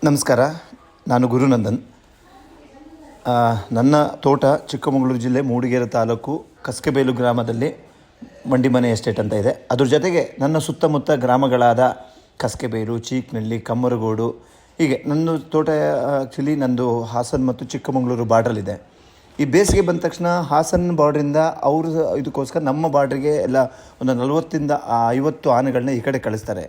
ನಮಸ್ಕಾರ. ನಾನು ಗುರುನಂದನ್. ನನ್ನ ತೋಟ ಚಿಕ್ಕಮಗಳೂರು ಜಿಲ್ಲೆ ಮೂಡಿಗೆರೆ ತಾಲೂಕು ಕಸ್ಕೆಬೇಲು ಗ್ರಾಮದಲ್ಲಿ ಮಂಡಿಮನೆ ಎಸ್ಟೇಟ್ ಅಂತ ಇದೆ. ಅದ್ರ ಜೊತೆಗೆ ನನ್ನ ಸುತ್ತಮುತ್ತ ಗ್ರಾಮಗಳಾದ ಕಸ್ಕೆಬೇಲು, ಚೀಕ್ನಳ್ಳಿ, ಕಮ್ಮರಗೋಡು, ಹೀಗೆ ನನ್ನ ತೋಟ ಆ್ಯಕ್ಚುಲಿ ನಂದು ಹಾಸನ ಮತ್ತು ಚಿಕ್ಕಮಗಳೂರು ಬಾರ್ಡ್ರಲ್ಲಿದೆ. ಈ ಬೇಸಿಗೆ ಬಂದ ತಕ್ಷಣ ಹಾಸನ ಬಾರ್ಡ್ರಿಂದ ಅವರು ಇದಕ್ಕೋಸ್ಕರ ನಮ್ಮ ಬಾರ್ಡ್ರಿಗೆ ಎಲ್ಲ ಒಂದು 40 50 ಆನೆಗಳನ್ನ ಈ ಕಡೆ ಕಳಿಸ್ತಾರೆ.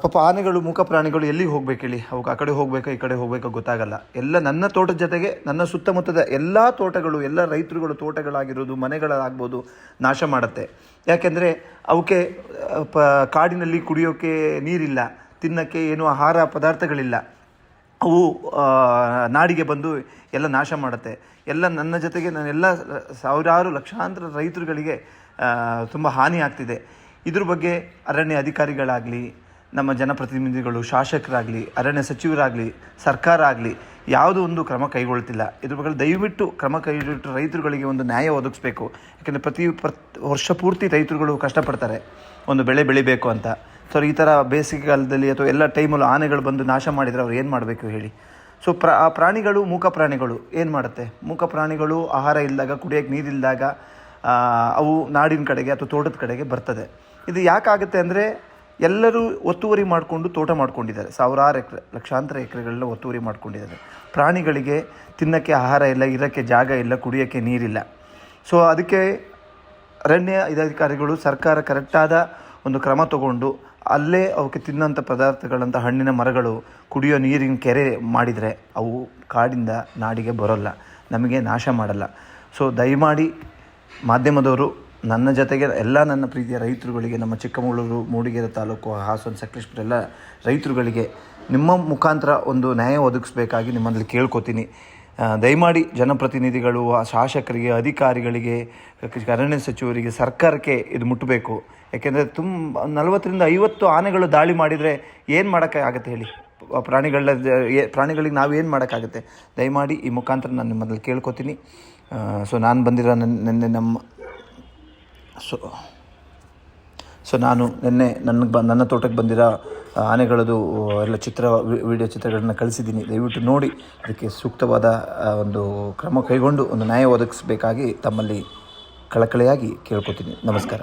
ಪಾಪ ಆನೆಗಳು, ಮೂಕ ಪ್ರಾಣಿಗಳು ಎಲ್ಲಿಗೆ ಹೋಗ್ಬೇಕು ಹೇಳಿ? ಅವಕ್ಕೆ ಆ ಕಡೆ ಹೋಗಬೇಕಾ ಈ ಕಡೆ ಹೋಗಬೇಕಾ ಗೊತ್ತಾಗಲ್ಲ. ಎಲ್ಲ ನನ್ನ ತೋಟದ ಜೊತೆಗೆ ನನ್ನ ಸುತ್ತಮುತ್ತದ ಎಲ್ಲ ತೋಟಗಳು, ಎಲ್ಲ ರೈತರುಗಳು ತೋಟಗಳಾಗಿರೋದು, ಮನೆಗಳಾಗ್ಬೋದು, ನಾಶ ಮಾಡುತ್ತೆ. ಯಾಕೆಂದರೆ ಅವಕ್ಕೆ ಕಾಡಿನಲ್ಲಿ ಕುಡಿಯೋಕ್ಕೆ ನೀರಿಲ್ಲ, ತಿನ್ನೋಕ್ಕೆ ಏನು ಆಹಾರ ಪದಾರ್ಥಗಳಿಲ್ಲ. ಅವು ನಾಡಿಗೆ ಬಂದು ಎಲ್ಲ ನಾಶ ಮಾಡುತ್ತೆ. ಎಲ್ಲ ನನ್ನ ಜೊತೆಗೆ ನಾನೆಲ್ಲ ಸಾವಿರಾರು ಲಕ್ಷಾಂತರ ರೈತರುಗಳಿಗೆ ತುಂಬ ಹಾನಿ ಆಗ್ತಿದೆ. ಇದ್ರ ಬಗ್ಗೆ ಅರಣ್ಯ ಅಧಿಕಾರಿಗಳಾಗಲಿ, ನಮ್ಮ ಜನಪ್ರತಿನಿಧಿಗಳು, ಶಾಸಕರಾಗಲಿ, ಅರಣ್ಯ ಸಚಿವರಾಗಲಿ, ಸರ್ಕಾರ ಆಗಲಿ ಯಾವುದೋ ಒಂದು ಕ್ರಮ ಕೈಗೊಳ್ತಿಲ್ಲ. ಇದ್ರ ಬಗ್ಗೆ ದಯವಿಟ್ಟು ಕ್ರಮ ಕೈಗೊಳ್ಳಿಟ್ಟು ರೈತರುಗಳಿಗೆ ಒಂದು ನ್ಯಾಯ ಒದಗಿಸ್ಬೇಕು. ಯಾಕೆಂದರೆ ಪ್ರತಿ ವರ್ಷ ಪೂರ್ತಿ ರೈತರುಗಳು ಕಷ್ಟಪಡ್ತಾರೆ ಒಂದು ಬೆಳೆ ಬೆಳಿಬೇಕು ಅಂತ. ಸೊ ಈ ಥರ ಬೇಸಿಗೆಗಾಲದಲ್ಲಿ ಅಥವಾ ಎಲ್ಲ ಟೈಮಲ್ಲೂ ಆನೆಗಳು ಬಂದು ನಾಶ ಮಾಡಿದರೆ ಅವ್ರು ಏನು ಮಾಡಬೇಕು ಹೇಳಿ? ಸೊ ಆ ಪ್ರಾಣಿಗಳು, ಮೂಕ ಪ್ರಾಣಿಗಳು ಏನು ಮಾಡುತ್ತೆ? ಮೂಕ ಪ್ರಾಣಿಗಳು ಆಹಾರ ಇಲ್ಲದಾಗ, ಕುಡಿಯೋಕ್ಕೆ ನೀರಿಲ್ಲದಾಗ ಅವು ನಾಡಿನ ಕಡೆಗೆ ಅಥವಾ ತೋಟದ ಕಡೆಗೆ ಬರ್ತದೆ. ಇದು ಯಾಕಾಗುತ್ತೆ ಅಂದರೆ ಎಲ್ಲರೂ ಒತ್ತುವರಿ ಮಾಡಿಕೊಂಡು ತೋಟ ಮಾಡ್ಕೊಂಡಿದ್ದಾರೆ. ಸಾವಿರಾರು ಎಕರೆ, ಲಕ್ಷಾಂತರ ಎಕರೆಗಳನ್ನ ಒತ್ತುವರಿ ಮಾಡ್ಕೊಂಡಿದ್ದಾರೆ. ಪ್ರಾಣಿಗಳಿಗೆ ತಿನ್ನೋಕ್ಕೆ ಆಹಾರ ಇಲ್ಲ, ಇರೋಕ್ಕೆ ಜಾಗ ಇಲ್ಲ, ಕುಡಿಯೋಕ್ಕೆ ನೀರಿಲ್ಲ. ಸೊ ಅದಕ್ಕೆ ಅರಣ್ಯ ಅಧಿಕಾರಿಗಳು, ಸರ್ಕಾರ ಕರೆಕ್ಟಾದ ಒಂದು ಕ್ರಮ ತಗೊಂಡು ಅಲ್ಲೇ ಅವಕ್ಕೆ ತಿನ್ನೋಂಥ ಪದಾರ್ಥಗಳಂಥ ಹಣ್ಣಿನ ಮರಗಳು, ಕುಡಿಯೋ ನೀರಿನ ಕೆರೆ ಮಾಡಿದರೆ ಅವು ಕಾಡಿಂದ ನಾಡಿಗೆ ಬರೋಲ್ಲ, ನಮಗೆ ನಾಶ ಮಾಡಲ್ಲ. ಸೊ ದಯಮಾಡಿ ಮಾಧ್ಯಮದವರು ನನ್ನ ಜೊತೆಗೆ ಎಲ್ಲ ನನ್ನ ಪ್ರೀತಿಯ ರೈತರುಗಳಿಗೆ, ನಮ್ಮ ಚಿಕ್ಕಮಗಳೂರು, ಮೂಡಿಗೆರೆ ತಾಲೂಕು, ಹಾಸನ, ಸಕಲೇಶಪುರ ಎಲ್ಲ ರೈತರುಗಳಿಗೆ ನಿಮ್ಮ ಮುಖಾಂತರ ಒಂದು ನ್ಯಾಯ ಒದಗಿಸ್ಬೇಕಾಗಿ ನಿಮ್ಮಲ್ಲಿ ಕೇಳ್ಕೊತೀನಿ. ದಯಮಾಡಿ ಜನಪ್ರತಿನಿಧಿಗಳು, ಶಾಸಕರಿಗೆ, ಅಧಿಕಾರಿಗಳಿಗೆ, ಅರಣ್ಯ ಸಚಿವರಿಗೆ, ಸರ್ಕಾರಕ್ಕೆ ಇದು ಮುಟ್ಟಬೇಕು. ಯಾಕೆಂದರೆ 40 50 ಆನೆಗಳು ದಾಳಿ ಮಾಡಿದರೆ ಏನು ಮಾಡೋಕ್ಕಾಗತ್ತೆ ಹೇಳಿ? ಪ್ರಾಣಿಗಳಿಗೆ ನಾವೇನು ಮಾಡೋಕ್ಕಾಗುತ್ತೆ? ದಯಮಾಡಿ ಈ ಮುಖಾಂತರ ನಾನು ನಿಮ್ಮಲ್ಲಿ ಕೇಳ್ಕೊತೀನಿ. ಸೊ ನಾನು ಬಂದಿರೋ ನಾನು ನಿನ್ನೆ ನನ್ನ ತೋಟಕ್ಕೆ ಬಂದಿರೋ ಆನೆಗಳದ್ದು ಎಲ್ಲ ವಿಡಿಯೋ ಚಿತ್ರಗಳನ್ನ ಕಳಿಸಿದ್ದೀನಿ. ದಯವಿಟ್ಟು ನೋಡಿ ಅದಕ್ಕೆ ಸೂಕ್ತವಾದ ಒಂದು ಕ್ರಮ ಕೈಗೊಂಡು ಒಂದು ನ್ಯಾಯ ಒದಗಿಸಬೇಕಾಗಿ ತಮ್ಮಲ್ಲಿ ಕಳಕಳಿಯಾಗಿ ಕೇಳ್ಕೊತೀನಿ. ನಮಸ್ಕಾರ.